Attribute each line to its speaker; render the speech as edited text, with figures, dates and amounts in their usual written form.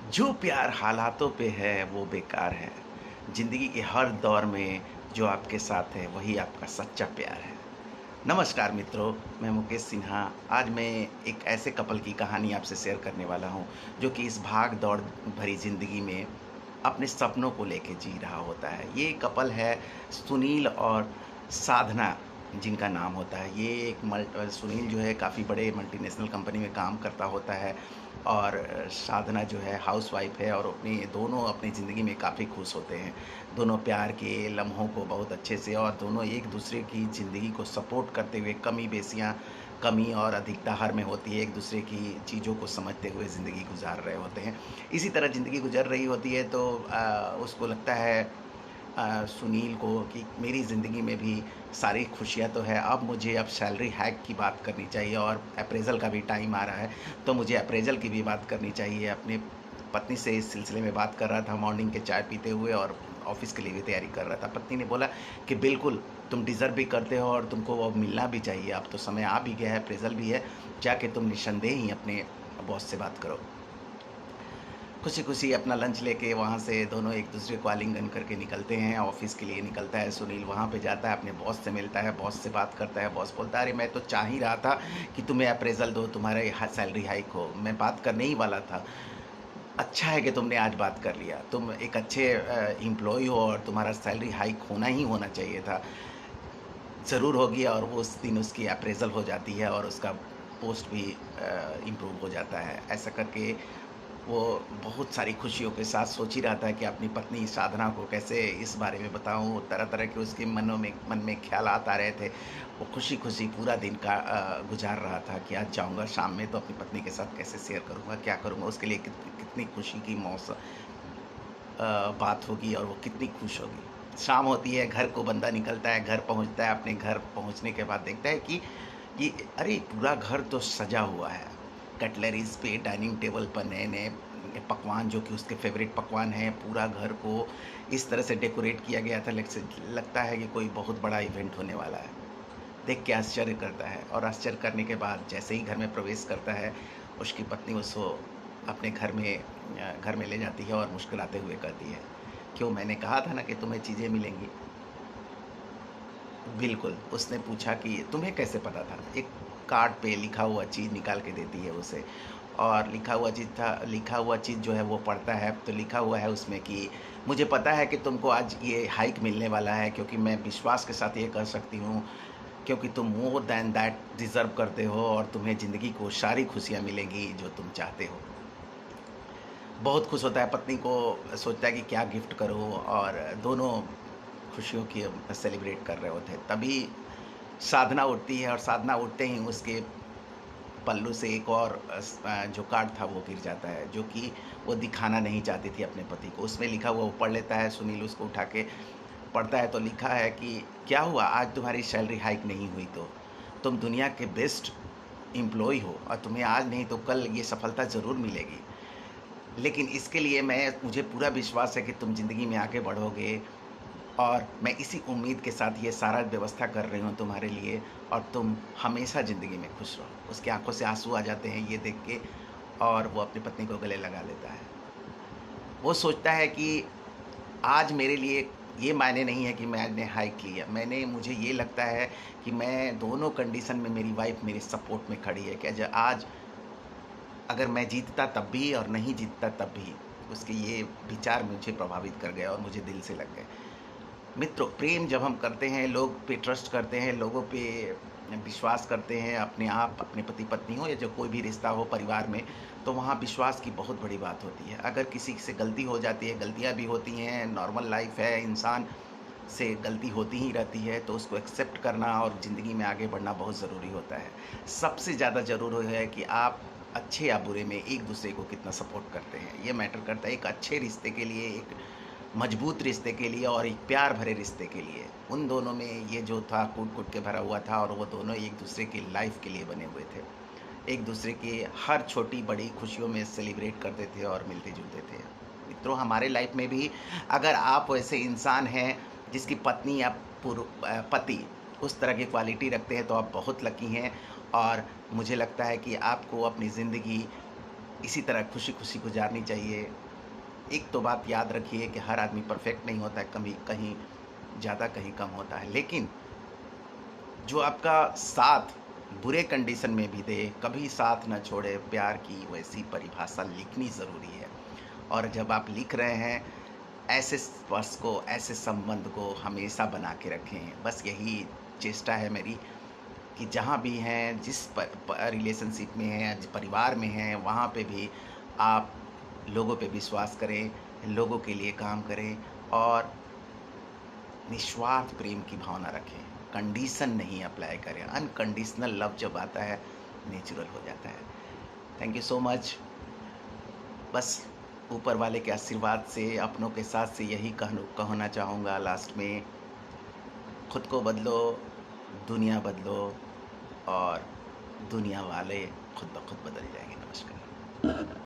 Speaker 1: जो प्यार हालातों पे है वो बेकार है। ज़िंदगी के हर दौर में जो आपके साथ है वही आपका सच्चा प्यार है। नमस्कार मित्रों, मैं मुकेश सिन्हा। आज मैं एक ऐसे कपल की कहानी आपसे शेयर करने वाला हूँ जो कि इस भाग-दौड़ भरी ज़िंदगी में अपने सपनों को लेके जी रहा होता है। ये कपल है सुनील और साधना, जिनका नाम होता है। ये एक सुनील जो है काफ़ी बड़े मल्टीनेशनल कंपनी में काम करता होता है और साधना जो है हाउसवाइफ है और दोनों अपनी ज़िंदगी में काफ़ी खुश होते हैं। दोनों प्यार के लम्हों को बहुत अच्छे से और दोनों एक दूसरे की ज़िंदगी को सपोर्ट करते हुए कमी-बेशियाँ, कमी और अधिकता हर में होती है, एक दूसरे की चीज़ों को समझते हुए ज़िंदगी गुज़ार रहे होते हैं। इसी तरह ज़िंदगी गुज़र रही होती है तो उसको लगता है सुनील को कि मेरी ज़िंदगी में भी सारी खुशियाँ तो है, अब मुझे अब सैलरी हाइक की बात करनी चाहिए और अप्रेज़ल का भी टाइम आ रहा है, तो मुझे अप्रेज़ल की भी बात करनी चाहिए। अपनी पत्नी से इस सिलसिले में बात कर रहा था मॉर्निंग के चाय पीते हुए और ऑफ़िस के लिए भी तैयारी कर रहा था। पत्नी ने बोला कि बिल्कुल, तुम डिज़र्व भी करते हो और तुमको वो मिलना भी चाहिए, अब तो समय आ भी गया है, अप्रेज़ल भी है, जाके तुम निस्संदेह ही अपने बॉस से बात करो। खुशी-खुशी अपना लंच लेके वहाँ से दोनों एक-दूसरे को आलिंगन करके निकलते हैं, ऑफ़िस के लिए निकलता है सुनील, वहाँ पे जाता है, अपने बॉस से मिलता है, बॉस से बात करता है, बॉस बोलता है, "अरे! मैं तो चाह ही रहा था कि तुम्हें अप्रेज़ल दो, तुम्हारे सैलरी हाइक हो, मैं बात करने ही वाला था। अच्छा है कि तुमने आज बात कर लिया, तुम एक अच्छे एम्प्लॉयी हो और तुम्हारा सैलरी हाइक होना ही होना चाहिए था। ज़रूर होगी और वो उस दिन उसकी अप्रेज़ल हो जाती है और उसका पोस्ट भी इम्प्रूव हो जाता है।" ऐसा करके वो बहुत सारी खुशियों के साथ सोच ही रहा था कि अपनी पत्नी साधना को कैसे इस बारे में बताऊँ, तरह-तरह के उसके मन में ख़्यालात आ रहे थे। वो खुशी-खुशी पूरा दिन का गुज़ार रहा था कि आज जाऊँगा शाम में तो अपनी पत्नी के साथ कैसे शेयर करूँगा, क्या करूँगा, उसके लिए कितनी खुशी की बात होगी और वो कितनी खुश होगी। शाम होती है, घर को बंदा निकलता है, घर पहुँचता है, अपने घर पहुँचने के बाद देखता है कि ये अरे! पूरा घर तो सजा हुआ है। कटलरीज़ पे डाइनिंग टेबल पर नए-नए पकवान जो कि उसके फ़ेवरेट पकवान हैं, पूरा घर को इस तरह से डेकोरेट किया गया था लगता है कि कोई बहुत बड़ा इवेंट होने वाला है। देख के आश्चर्य करता है और आश्चर्य करने के बाद जैसे ही घर में प्रवेश करता है, उसकी पत्नी उसको अपने घर में ले जाती है और मुस्कुराते हुए कहती है, "क्यों मैंने कहा था ना कि तुम्हें चीज़ें मिलेंगी।" बिल्कुल, उसने पूछा कि तुम्हें कैसे पता था? एक कार्ड पे लिखा हुआ चीज़ निकाल के देती है उसे और लिखा हुआ चीज़ जो है वो पढ़ता है, तो लिखा हुआ है उसमें कि मुझे पता है कि तुमको आज ये हाइक मिलने वाला है क्योंकि मैं विश्वास के साथ ये कह सकती हूँ, क्योंकि तुम मोर दैन दैट डिज़र्व करते हो और तुम्हें ज़िंदगी को सारी खुशियाँ मिलेंगी जो तुम चाहते हो। बहुत खुश होता है, पत्नी को सोचता है कि क्या गिफ्ट करूँ और दोनों खुशियों की सेलिब्रेट कर रहे होते हैं। तभी साधना उठती है और साधना उठते ही उसके पल्लू से एक और जो कार्ड था वो गिर जाता है, जो कि वो दिखाना नहीं चाहती थी अपने पति को। उसमें लिखा हुआ वो पढ़ लेता है, सुनील उसको उठा के पढ़ता है तो लिखा है कि क्या हुआ आज तुम्हारी सैलरी हाइक नहीं हुई तो? तुम दुनिया के बेस्ट एम्प्लॉयी हो और तुम्हें आज नहीं तो कल ये सफलता ज़रूर मिलेगी। लेकिन इसके लिए मुझे पूरा विश्वास है कि तुम ज़िंदगी में आगे बढ़ोगे और मैं इसी उम्मीद के साथ ये सारा व्यवस्था कर रही हूँ तुम्हारे लिए और तुम हमेशा ज़िंदगी में खुश रहो। उसकी आँखों से आँसू आ जाते हैं ये देख के और वो अपनी पत्नी को गले लगा लेता है। वो सोचता है कि आज मेरे लिए ये मायने नहीं है कि मैंने हाइक लिया। मुझे ये लगता है कि मैं दोनों कंडीशन में मेरी वाइफ़ मेरे सपोर्ट में खड़ी है कि आज अगर मैं जीतता तब भी और नहीं जीतता तब भी। उसके ये विचार मुझे प्रभावित कर गए और मुझे दिल से लग गए। मित्रों, प्रेम जब हम करते हैं, लोग पे ट्रस्ट करते हैं, लोगों पे विश्वास करते हैं, अपने आप, अपने पति-पत्नी हो या जो कोई भी रिश्ता हो परिवार में, तो वहाँ विश्वास की बहुत बड़ी बात होती है। अगर किसी से गलती हो जाती है, गलतियाँ भी होती हैं, नॉर्मल लाइफ़ है, इंसान से गलती होती ही रहती है, तो उसको एक्सेप्ट करना और ज़िंदगी में आगे बढ़ना बहुत ज़रूरी होता है। सबसे ज़्यादा ज़रूरी है कि आप अच्छे या बुरे में एक-दूसरे को कितना सपोर्ट करते हैं, ये मैटर करता है एक अच्छे रिश्ते के लिए, एक मजबूत रिश्ते के लिए और एक प्यार भरे रिश्ते के लिए। उन दोनों में ये जो था कूट-कूट के भरा हुआ था और वो दोनों एक-दूसरे की लाइफ़ के लिए बने हुए थे। एक-दूसरे की हर छोटी-बड़ी खुशियों में सेलिब्रेट करते थे और मिलते-जुलते थे। मित्रों, हमारे लाइफ़ में भी अगर आप वैसे इंसान हैं जिसकी पत्नी या पति उस तरह की क्वालिटी रखते हैं तो आप बहुत लकी हैं और मुझे लगता है कि आपको अपनी ज़िंदगी इसी तरह खुशी-खुशी गुज़ारनी चाहिए। एक तो बात याद रखिए कि हर आदमी परफेक्ट नहीं होता है, कभी कहीं ज़्यादा कहीं कम होता है, लेकिन जो आपका साथ बुरे कंडीशन में भी दे, कभी साथ ना छोड़े, प्यार की वैसी परिभाषा लिखनी ज़रूरी है। और जब आप लिख रहे हैं, ऐसे स्पर्श को, ऐसे संबंध को हमेशा बना के रखें। बस यही चेष्टा है मेरी कि जहाँ भी हैं, जिस रिलेशनशिप में हैं, परिवार में हैं, वहाँ पे भी आप लोगों पे विश्वास करें, लोगों के लिए काम करें और निस्वार्थ प्रेम की भावना रखें। कंडीशन नहीं अप्लाई करें। अनकंडीशनल लव जब आता है, नेचुरल हो जाता है। Thank you so much. बस ऊपर वाले के आशीर्वाद से, अपनों के साथ से यही कहना चाहूँगा लास्ट में, खुद को बदलो, दुनिया बदलो और दुनिया वाले खुद ब खुद बदल जाएंगे। नमस्कार।